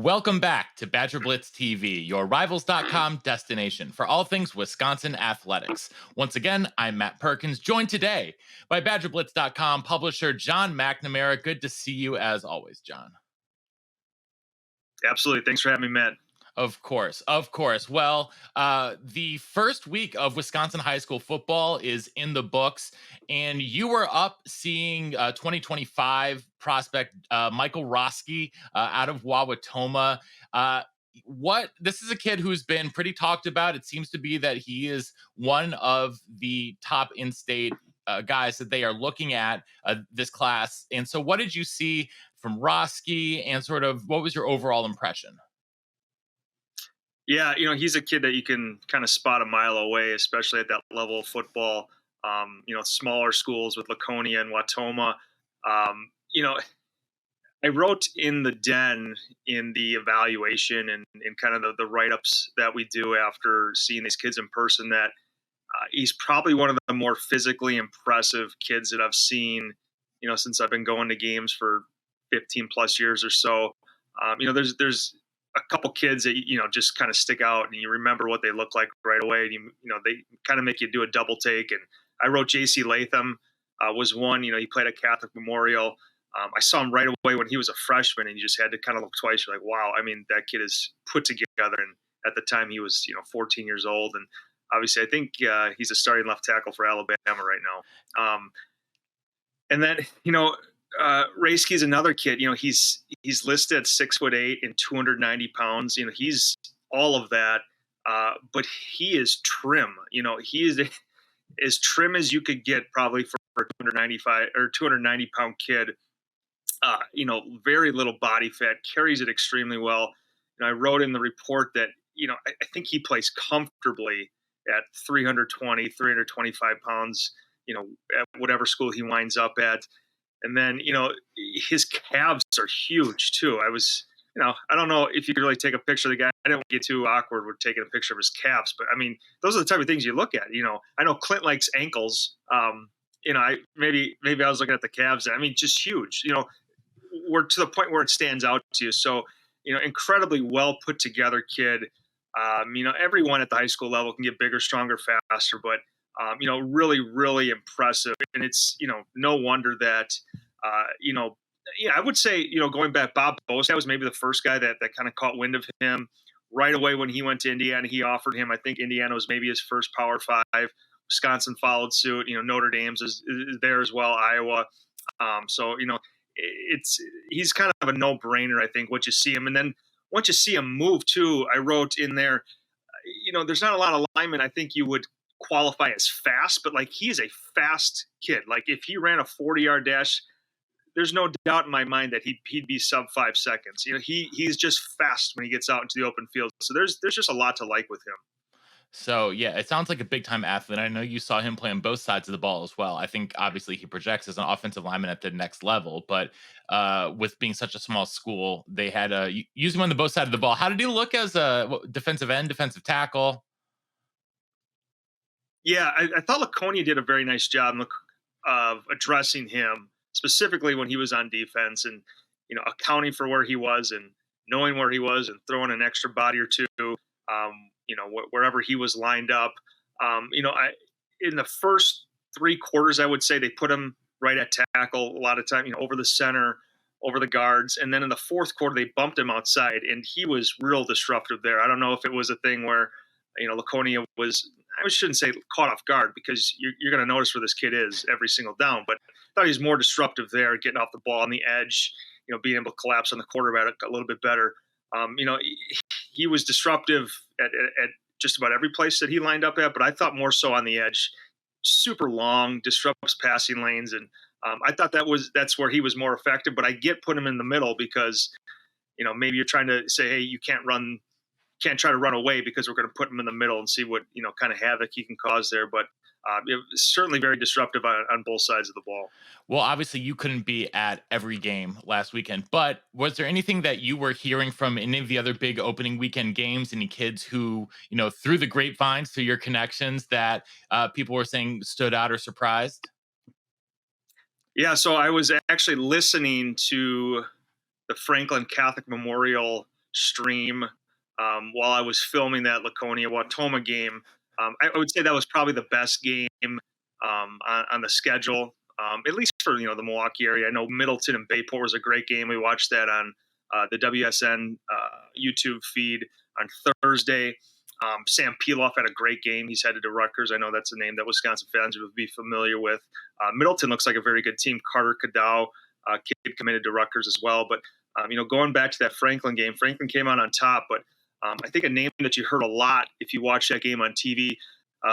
Welcome back to BadgerBlitz TV, your Rivals.com destination for all things Wisconsin athletics. Once again, I'm Matt Perkins, joined today by BadgerBlitz.com publisher John McNamara. Good to see you as always, John. Absolutely. Thanks for having me, Matt. Of course, of course. Well, the first week of Wisconsin high school football is in the books, and you were up seeing 2025 prospect Michael Roeske out of Wauwatomi. This is a kid who's been pretty talked about. It seems to be that he is one of the top in-state guys that they are looking at this class. And so, what did you see from Roski, and sort of what was your overall impression? Yeah, he's a kid that you can kind of spot a mile away, especially at that level of football. Smaller schools with Laconia and Watoma. I wrote in the den in the evaluation and kind of the write-ups that we do after seeing these kids in person that he's probably one of the more physically impressive kids that I've seen, since I've been going to games for 15 plus years or so. There's a couple kids that just kind of stick out and you remember what they look like right away, and they kind of make you do a double take. And I wrote J.C. Latham was one. He played at Catholic Memorial. I saw him right away when he was a freshman, and you just had to kind of look twice. You're like, wow, that kid is put together. And at the time he was 14 years old, and obviously I think he's a starting left tackle for Alabama right now. And then Roeske is another kid. He's listed at 6'8" and 290 pounds. He's all of that, but he is trim. He is as trim as you could get probably for a 295 or 290 pound kid. Very little body fat, carries it extremely well. I wrote in the report that I think he plays comfortably at 320, 325 pounds. At whatever school he winds up at. And then, his calves are huge too. I was, I don't know if you could really take a picture of the guy. I didn't get too awkward with taking a picture of his calves, but those are the type of things you look at. I know Clint likes ankles. Maybe I was looking at the calves. Just huge. We're to the point where it stands out to you. So, incredibly well put together kid. Everyone at the high school level can get bigger, stronger, faster, but really, really impressive. And it's, no wonder that, I would say, going back, Bob Bosa was maybe the first guy that kind of caught wind of him right away when he went to Indiana. He offered him, I think Indiana was maybe his first Power Five. Wisconsin followed suit. Notre Dame's is there as well, Iowa. He's kind of a no-brainer, I think, once you see him. And then once you see him move too, I wrote in there, there's not a lot of linemen I think you would qualify as fast, but he is a fast kid. If he ran a 40-yard dash, there's no doubt in my mind that he'd be sub 5 seconds. He's just fast when he gets out into the open field. So there's just a lot to like with him. So, yeah, it sounds like a big-time athlete. I know you saw him play on both sides of the ball as well. I think, obviously, he projects as an offensive lineman at the next level. But with being such a small school, they had used him on the both sides of the ball. How did he look as a defensive end, defensive tackle? Yeah, I thought Laconia did a very nice job of addressing him, specifically when he was on defense and, accounting for where he was and knowing where he was and throwing an extra body or two, wherever he was lined up. In the first 3 quarters, I would say they put him right at tackle a lot of time, over the center, over the guards. And then in the fourth quarter, they bumped him outside, and he was real disruptive there. I don't know if it was a thing where, Laconia was, I shouldn't say caught off guard, because you're going to notice where this kid is every single down. But I thought he was more disruptive there, getting off the ball on the edge, being able to collapse on the quarterback a little bit better. He was disruptive at just about every place that he lined up at, but I thought more so on the edge. Super long, disrupts passing lanes, and I thought that's where he was more effective. But I get put him in the middle because maybe you're trying to say, hey, you can't try to run away, because we're going to put him in the middle and see what kind of havoc he can cause there. But it was certainly very disruptive on both sides of the ball. Well, obviously you couldn't be at every game last weekend, but was there anything that you were hearing from any of the other big opening weekend games? Any kids who, through the grapevines, through your connections, that people were saying stood out or surprised? Yeah, so I was actually listening to the Franklin Catholic Memorial stream while I was filming that Laconia-Wautoma game. I would say that was probably the best game on the schedule, at least for the Milwaukee area. I know Middleton and Bayport was a great game. We watched that on the WSN YouTube feed on Thursday. Sam Peloff had a great game. He's headed to Rutgers. I know that's a name that Wisconsin fans would be familiar with. Middleton looks like a very good team. Carter Cadow, kid committed to Rutgers as well. But going back to that Franklin game, Franklin came out on top. But I think a name that you heard a lot if you watch that game on TV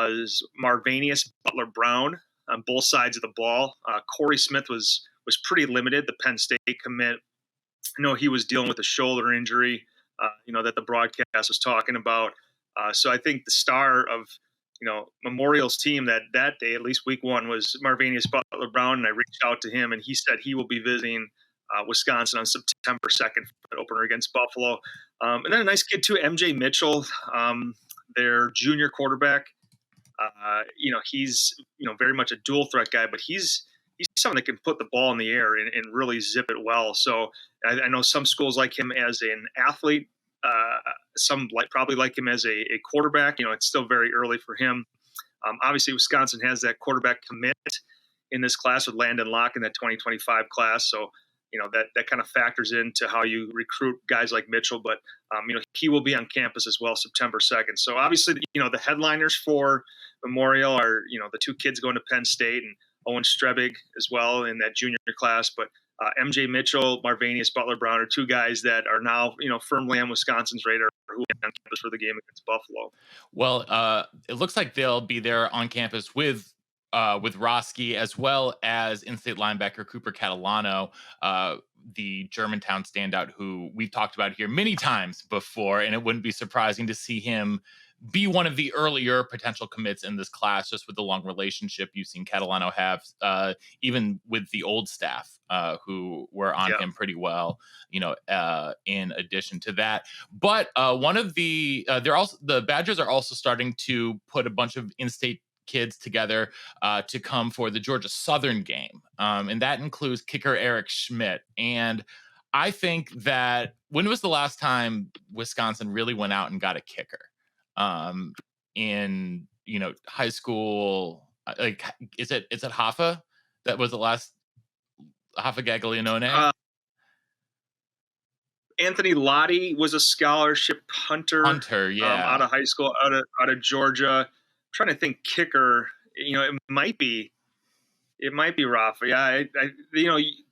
is Marvanius Butler Brown on both sides of the ball. Corey Smith was pretty limited, the Penn State commit. I know he was dealing with a shoulder injury, that the broadcast was talking about. So I think the star of Memorial's team that day, at least week one, was Marvanius Butler Brown, and I reached out to him, and he said he will be visiting Wisconsin on September 2nd for the opener against Buffalo. And then a nice kid too, MJ Mitchell, their junior quarterback. He's very much a dual threat guy, but he's someone that can put the ball in the air and really zip it well. So I know some schools like him as an athlete. Some probably like him as a quarterback. It's still very early for him. Obviously, Wisconsin has that quarterback commit in this class with Landon Locke in that 2025 class. So that kind of factors into how you recruit guys like Mitchell. But he will be on campus as well September 2nd. So obviously, the headliners for Memorial are the two kids going to Penn State and Owen Strebig as well in that junior class. But MJ Mitchell, Marvanius Butler Brown are two guys that are now firmly on Wisconsin's radar who are on campus for the game against Buffalo. Well, it looks like they'll be there on campus with Roski, as well as in-state linebacker Cooper Catalano, the Germantown standout who we've talked about here many times before, and it wouldn't be surprising to see him be one of the earlier potential commits in this class, just with the long relationship you've seen Catalano have, even with the old staff who were on him pretty well, in addition to that. But one of the Badgers are also starting to put a bunch of in-state kids together to come for the Georgia Southern game. And that includes kicker Eric Schmidt. And I think that when was the last time Wisconsin really went out and got a kicker? In high school, like is it Hoffa that was the last Hoffa Gaglianone? Anthony Lottie was a scholarship punter, out of high school, out of Georgia. I'm trying to think kicker. It might be Rafa. Yeah,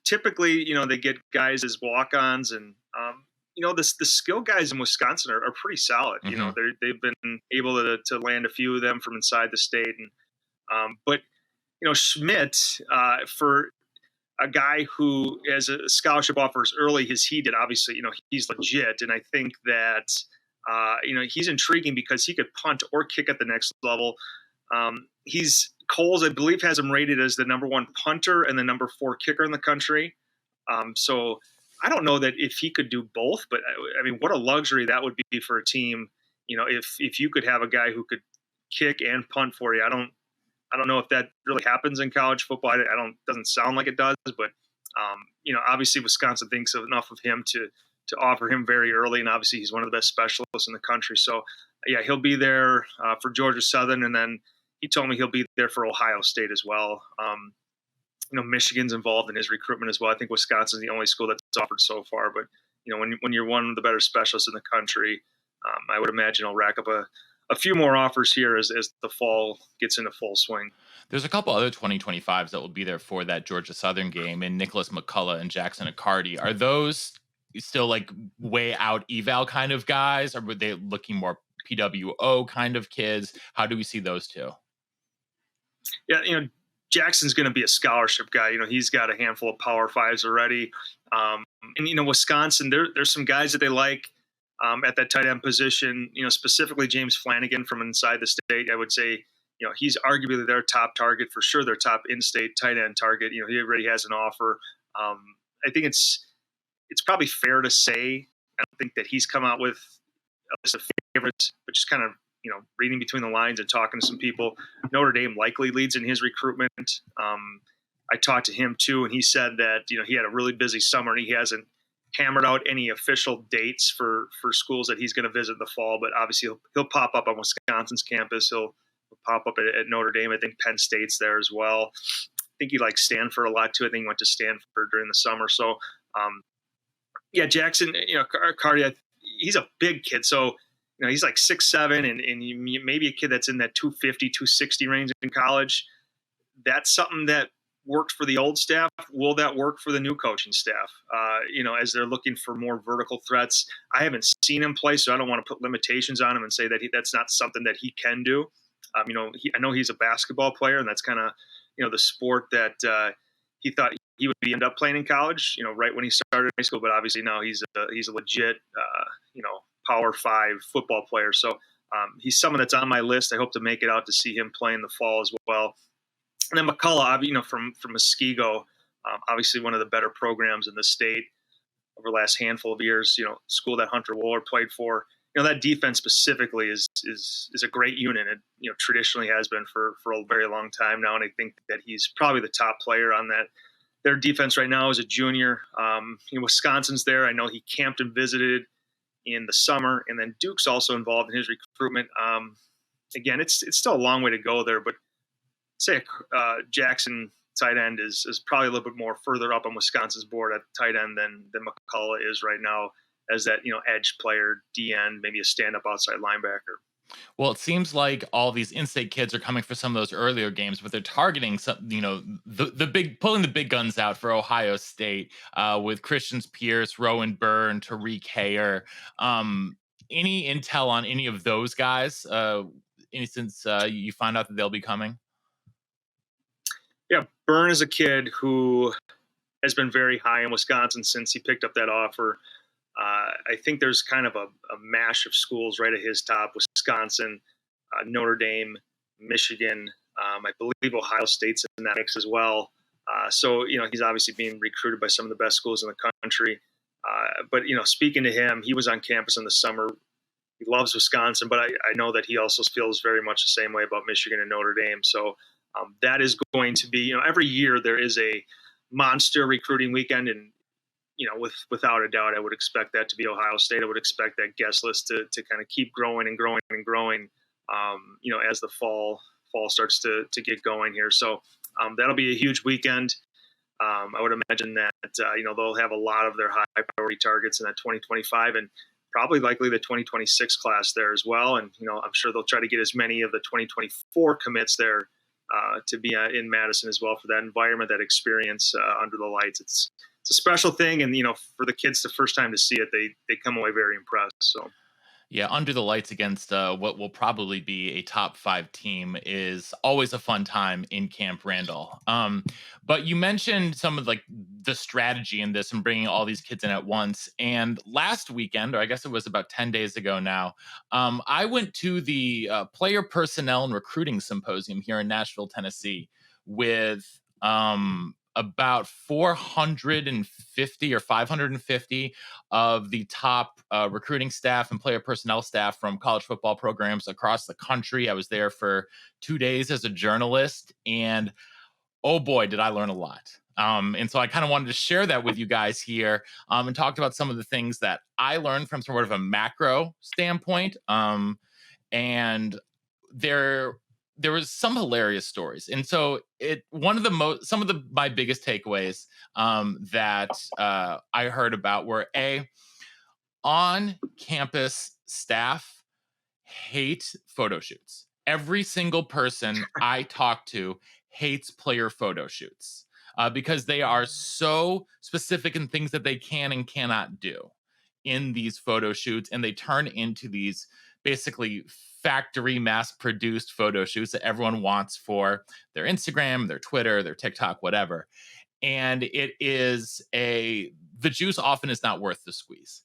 typically they get guys as walk-ons and. The skill guys in Wisconsin are pretty solid. Mm-hmm. They've been able to land a few of them from inside the state. And but Schmidt, for a guy who has a scholarship offers early as he did, obviously he's legit. And I think that he's intriguing because he could punt or kick at the next level. Coles, I believe, has him rated as the number 1 punter and the number 4 kicker in the country. So I don't know that if he could do both, but I mean, what a luxury that would be for a team. If you could have a guy who could kick and punt for you. I don't know if that really happens in college football. Doesn't sound like it does, but obviously Wisconsin thinks enough of him to offer him very early, and obviously he's one of the best specialists in the country. So yeah, he'll be there for Georgia Southern, and then he told me he'll be there for Ohio State as well. Michigan's involved in his recruitment as well. I think Wisconsin's the only school that's offered so far. But when you're one of the better specialists in the country, I would imagine he'll rack up a few more offers here as the fall gets into full swing. There's a couple other 2025s that will be there for that Georgia Southern game, and Nicholas McCullough and Jackson Accardi. Are those still like way out eval kind of guys, or were they looking more PWO kind of kids? How do we see those two? Yeah, Jackson's going to be a scholarship guy. He's got a handful of Power Fives already. And Wisconsin, there's some guys that they like at that tight end position, specifically James Flanagan from inside the state. I would say, he's arguably their top target for sure, their top in-state tight end target. He already has an offer. I think it's probably fair to say, I don't think that he's come out with a list of favorites, but just kind of, reading between the lines and talking to some people, Notre Dame likely leads in his recruitment. I talked to him too, and he said that, he had a really busy summer and he hasn't hammered out any official dates for schools that he's going to visit in the fall, but obviously he'll pop up on Wisconsin's campus. He'll pop up at Notre Dame. I think Penn State's there as well. I think he likes Stanford a lot too. I think he went to Stanford during the summer. So, yeah, Jackson, Cardi, he's a big kid. So, he's like 6'7", and maybe a kid that's in that 250, 260 range in college. That's something that worked for the old staff. Will that work for the new coaching staff? As they're looking for more vertical threats. I haven't seen him play, so I don't want to put limitations on him and say that that's not something that he can do. I know he's a basketball player, and that's kind of, the sport that he thought he would end up playing in college, right when he started high school. But obviously now he's a legit, Power 5 football player. So he's someone that's on my list. I hope to make it out to see him play in the fall as well. And then McCullough, from Muskego, obviously one of the better programs in the state over the last handful of years. School that Hunter Wohler played for. That defense specifically is a great unit. It traditionally has been for a very long time now, and I think that he's probably the top player on their defense right now as a junior. Wisconsin's there. I know he camped and visited in the summer, and then Duke's also involved in his recruitment. Again, it's still a long way to go there, but say Jackson tight end is probably a little bit more further up on Wisconsin's board at tight end than McCullough is right now, as that edge player, D end, maybe a stand-up outside linebacker. Well, it seems like all these in-state kids are coming for some of those earlier games, but they're targeting some, pulling the big guns out for Ohio State with Christian Pierce, Rowan Burr, and Tariq Hayer. Any intel on any of those guys? Since you find out that they'll be coming? Yeah, Byrne is a kid who has been very high in Wisconsin since he picked up that offer. I think there's kind of a mash of schools right at his top: Wisconsin, Notre Dame, Michigan. I believe Ohio State's in that mix as well. So he's obviously being recruited by some of the best schools in the country. But speaking to him, he was on campus in the summer. He loves Wisconsin, but I know that he also feels very much the same way about Michigan and Notre Dame. So that is going to be, every year there is a monster recruiting weekend, and without a doubt, I would expect that to be Ohio State. I would expect that guest list to kind of keep growing and growing and growing, as the fall starts to get going here. So that'll be a huge weekend. I would imagine that, they'll have a lot of their high priority targets in that 2025 and probably likely the 2026 class there as well. And, I'm sure they'll try to get as many of the 2024 commits there to be in Madison as well for that environment, that experience under the lights. It's a special thing. And, for the kids, the first time to see it, they come away very impressed. So. Yeah, under the lights against what will probably be a top 5 team is always a fun time in Camp Randall. But you mentioned some of the strategy in this and bringing all these kids in at once. And last weekend, or I guess it was about 10 days ago now, I went to the Player Personnel and Recruiting Symposium here in Nashville, Tennessee, with about 450 or 550 of the top recruiting staff and player personnel staff from college football programs across the country. I was there for 2 days as a journalist, and oh boy, did I learn a lot. And so I kind of wanted to share that with you guys here and talked about some of the things that I learned from sort of a macro standpoint. And there was some hilarious stories. And so some of my biggest takeaways that I heard about were on-campus staff hate photo shoots. Every single person I talked to hates player photo shoots because they are so specific in things that they can and cannot do in these photo shoots. And they turn into these basically factory mass-produced photo shoots that everyone wants for their Instagram, their Twitter, their TikTok, whatever. And it is the juice often is not worth the squeeze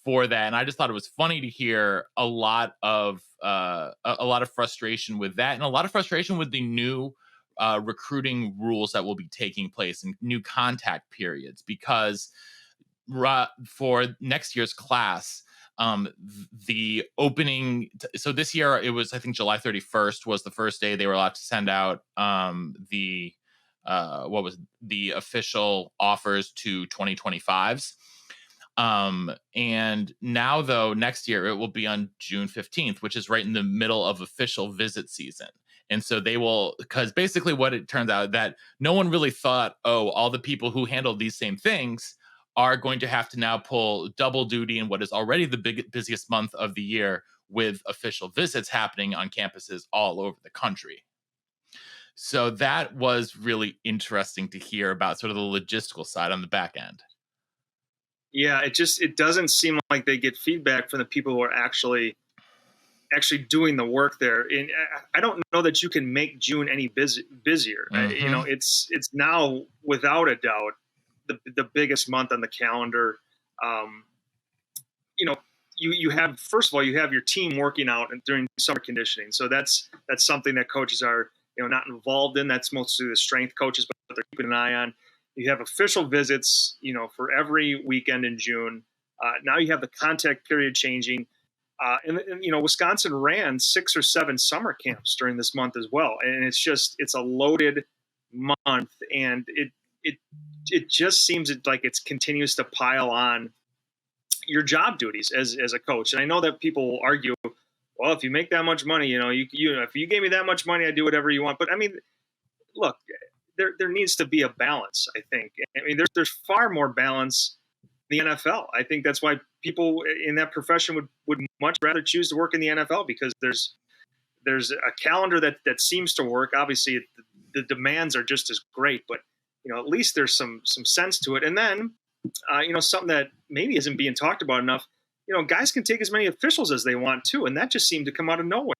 for that. And I just thought it was funny to hear a lot of frustration with that, and a lot of frustration with the new recruiting rules that will be taking place and new contact periods, because for next year's class, the opening. So this year it was, I think, July 31st was the first day they were allowed to send out the what was the official offers to 2025s. And now, though, next year it will be on June 15th, which is right in the middle of official visit season. And so they will, because basically what it turns out that no one really thought, oh, all the people who handled these same things are going to have to now pull double duty in what is already the busiest month of the year, with official visits happening on campuses all over the country. So that was really interesting to hear about sort of the logistical side on the back end. Yeah, it doesn't seem like they get feedback from the people who are actually doing the work there. And I don't know that you can make June any busier. Mm-hmm. It's now without a doubt the biggest month on the calendar. Um, you have, first of all, you have your team working out and during summer conditioning. So that's something that coaches are not involved in. That's mostly the strength coaches, but they're keeping an eye on. You have official visits, for every weekend in June. Now you have the contact period changing. And Wisconsin ran 6 or 7 summer camps during this month as well. And it's a loaded month. And it just seems like it continues to pile on your job duties as a coach. And I know that people will argue, well, if you make that much money, if you gave me that much money, I'd do whatever you want. But I mean, look, there needs to be a balance, I think. I mean, there's far more balance in the NFL. I think that's why people in that profession would much rather choose to work in the NFL, because there's a calendar that seems to work. Obviously, the demands are just as great, but at least there's some sense to it. And then, something that maybe isn't being talked about enough, guys can take as many officials as they want too, and that just seemed to come out of nowhere.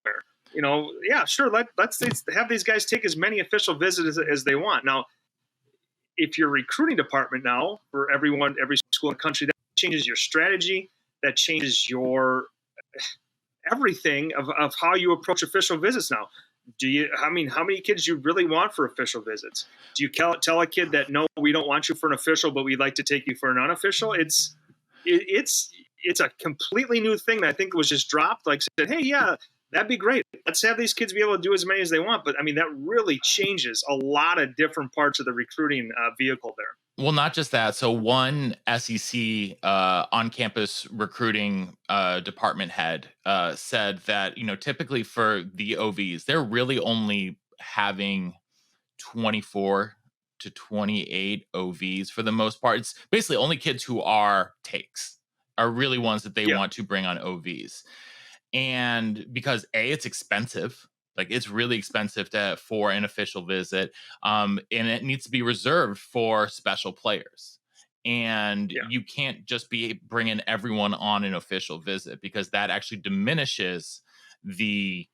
Yeah, sure. Let's have these guys take as many official visits as they want. Now, if your recruiting department now for every school in the country, that changes your strategy, that changes your everything of how you approach official visits now. How many kids do you really want for official visits? Do you tell a kid that, no, we don't want you for an official, but we'd like to take you for an unofficial? It's a completely new thing that I think was just dropped. Like, said, hey, yeah, that'd be great. Let's have these kids be able to do as many as they want. But I mean, that really changes a lot of different parts of the recruiting vehicle there. Well, not just that. So one SEC on-campus recruiting department head said that, typically for the OVs, they're really only having 24 to 28 OVs for the most part. It's basically only kids who are takes are really ones that they want to bring on OVs. And because it's expensive, like it's really expensive for an official visit, and it needs to be reserved for special players. And you can't just be bringing everyone on an official visit, because that actually diminishes the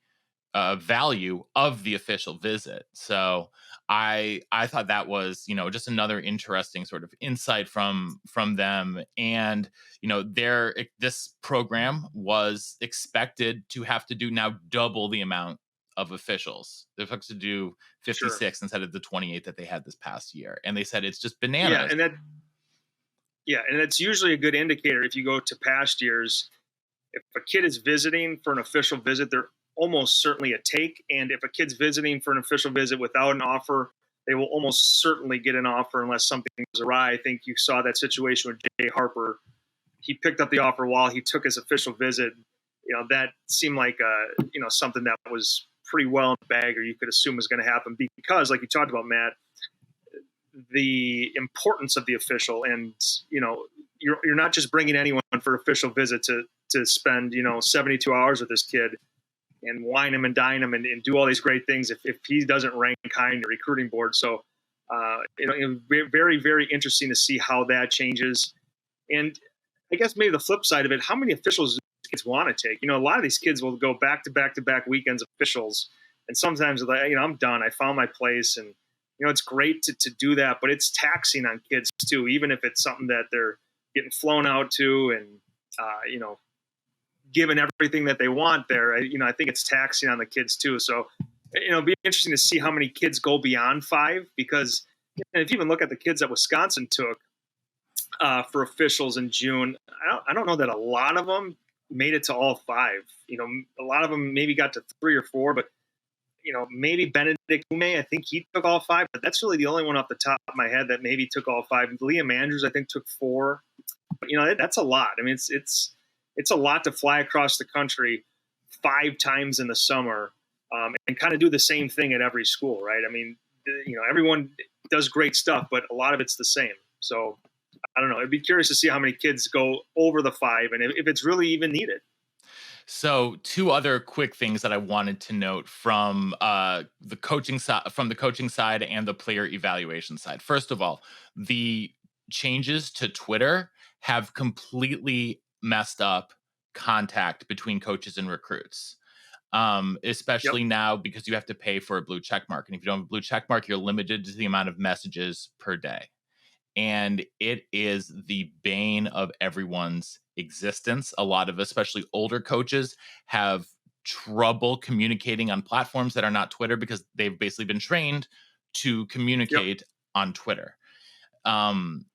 value of the official visit. So I thought that was, just another interesting sort of insight from them. And this program was expected to have to do now double the amount of officials. They're supposed to do 56 instead of the 28 that they had this past year, and they said it's just bananas. And that's usually a good indicator. If you go to past years, if a kid is visiting for an official visit, they're almost certainly a take. And if a kid's visiting for an official visit without an offer, they will almost certainly get an offer unless something goes awry. I think you saw that situation with Jay Harper. He picked up the offer while he took his official visit. That seemed like something that was pretty well in the bag, or you could assume was going to happen, because, like you talked about, Matt, the importance of the official. And you're not just bringing anyone for official visit to spend 72 hours with this kid and wine him and dine him and do all these great things if he doesn't rank high in the recruiting board. So, very, very interesting to see how that changes. And I guess maybe the flip side of it, how many officials do kids want to take? A lot of these kids will go back to back to back weekends officials. And sometimes they're like, I'm done. I found my place. And, it's great to do that, but it's taxing on kids too, even if it's something that they're getting flown out to and, given everything that they want there. I think it's taxing on the kids too. So, it'll be interesting to see how many kids go beyond 5, because if you even look at the kids that Wisconsin took for officials in June, I don't know that a lot of them made it to all 5. A lot of them maybe got to 3 or 4, but maybe Benedict Ume, I think he took all 5, but that's really the only one off the top of my head that maybe took all 5. Liam Andrews, I think, took 4. But that's a lot. I mean, it's a lot to fly across the country 5 times in the summer, and kind of do the same thing at every school, right? I mean, everyone does great stuff, but a lot of it's the same. So I don't know. I'd be curious to see how many kids go over the 5, and if it's really even needed. So, 2 other quick things that I wanted to note from the coaching side and the player evaluation side. First of all, the changes to Twitter have completely messed up contact between coaches and recruits. Yep. Especially now because you have to pay for a blue check mark, and if you don't have a blue check mark, you're limited to the amount of messages per day, and it is the bane of everyone's existence. A lot of, especially older coaches, have trouble communicating on platforms that are not Twitter because they've basically been trained to Yep. communicate on Twitter. Um,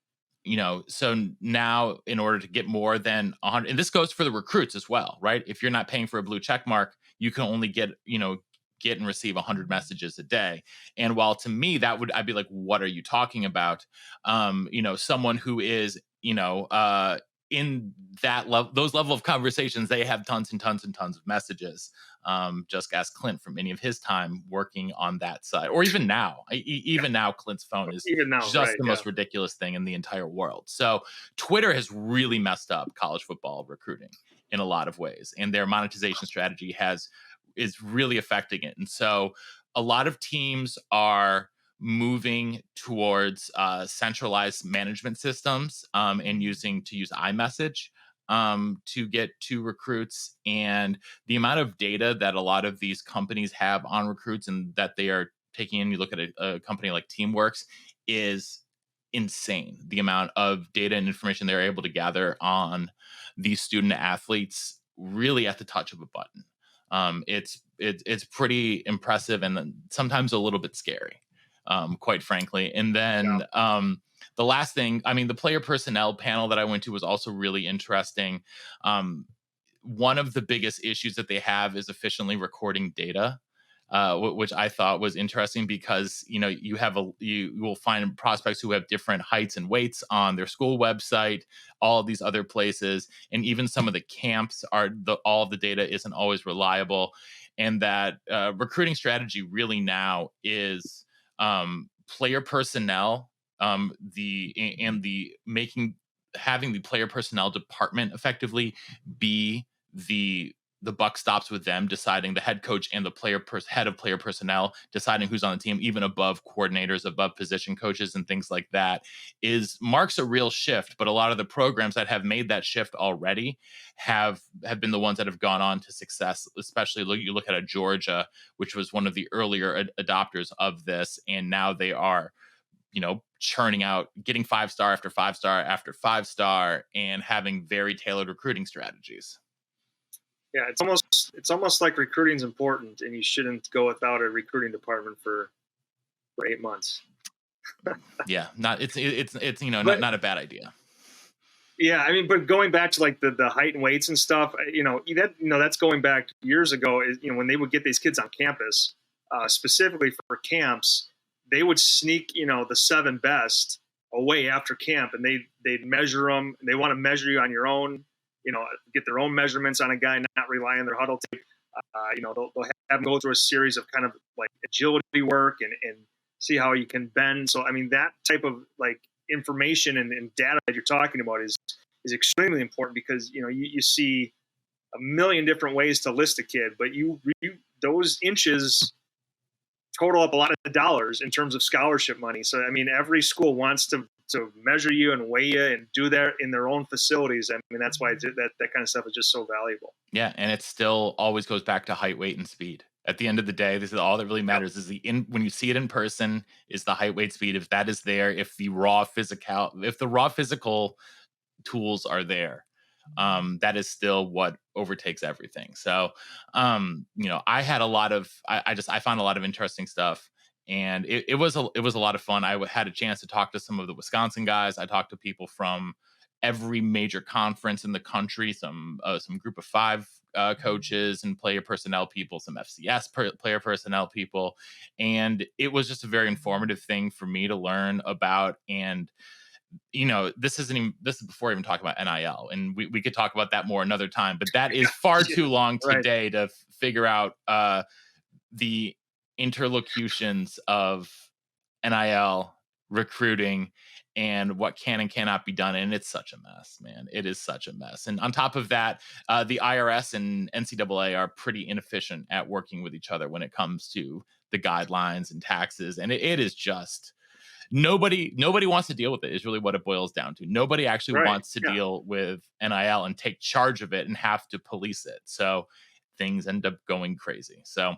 so now in order to get more than 100, and this goes for the recruits as well, right? If you're not paying for a blue check mark, you can only get and receive 100 messages a day. And while to me I'd be like, what are you talking about? Someone who is, in that level, those level of conversations, they have tons and tons and tons of messages. Just ask Clint from any of his time working on that side, or even now. Even now, Clint's phone is Even now, just right? the Yeah. most ridiculous thing in the entire world. So Twitter has really messed up college football recruiting in a lot of ways, and their monetization strategy is really affecting it. And so a lot of teams are moving towards centralized management systems, and use iMessage to get to recruits. And the amount of data that a lot of these companies have on recruits and that they are taking in, you look at a company like Teamworks, is insane. The amount of data and information they're able to gather on these student athletes really at the touch of a button. It's pretty impressive and then sometimes a little bit scary, quite frankly. And Yeah. then the last thing, I mean, the player personnel panel that I went to was also really interesting. One of the biggest issues that they have is efficiently recording data, which I thought was interesting because you will find prospects who have different heights and weights on their school website, all of these other places, and even some of the camps all of the data isn't always reliable, and that recruiting strategy really now is player personnel, the making having the player personnel department effectively be the buck stops with them deciding, the head coach and the head of player personnel deciding who's on the team, even above coordinators, above position coaches and things like that, is marks a real shift. But a lot of the programs that have made that shift already have been the ones that have gone on to success. Especially you look at a Georgia, which was one of the earlier adopters of this, and now they are churning out, getting 5-star after 5-star after 5-star, and having very tailored recruiting strategies. Yeah, it's almost like recruiting is important, and you shouldn't go without a recruiting department for 8 months. Yeah, it's But not a bad idea. yeah, I mean, but going back to like the height and weights and stuff, that's going back years ago. Is when they would get these kids on campus, specifically for camps, they would sneak the 7 best away after camp, and they'd measure them. They want to measure you on your own. Get their own measurements on a guy, not rely on their huddle tape. They'll have them go through a series of kind of like agility work and see how you can bend. So, I mean, that type of like information and data that you're talking about is extremely important because, you see a million different ways to list a kid, but those inches total up a lot of dollars in terms of scholarship money. So, I mean, every school wants to measure you and weigh you and do that in their own facilities. I mean, that's why that kind of stuff is just so valuable. Yeah, and it still always goes back to height, weight, and speed. At the end of the day, this is all that really Yep. matters. Is when you see it in person, is the height, weight, speed. If that is there, if the raw physical tools are there, that is still what overtakes everything. So, I had a lot of, I found a lot of interesting stuff, and it was a lot of fun. I had a chance to talk to some of the Wisconsin guys. I talked to people from every major conference in the country, some group of 5 coaches and player personnel people, some FCS player personnel people. And it was just a very informative thing for me to learn about. And this is before even talking about NIL, and we could talk about that more another time, but that is far too long Right. today to figure out the interlocutions of NIL recruiting and what can and cannot be done. And it's such a mess, man. It is such a mess. And on top of that, the IRS and NCAA are pretty inefficient at working with each other when it comes to the guidelines and taxes. And it is just nobody wants to deal with it, is really what it boils down to. Nobody actually Right. wants to deal with NIL and take charge of it and have to police it. So things end up going crazy. So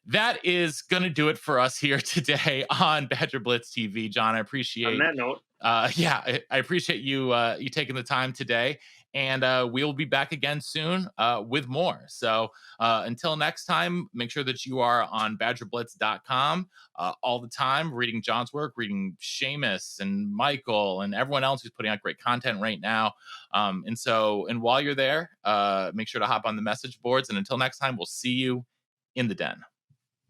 that is going to do it for us here today on Badger Blitz TV. John, I appreciate. On that note, I appreciate you taking the time today, and we'll be back again soon with more. So until next time, make sure that you are on BadgerBlitz.com all the time, reading John's work, reading Seamus and Michael and everyone else who's putting out great content right now. And while you're there, make sure to hop on the message boards. And until next time, we'll see you in the den.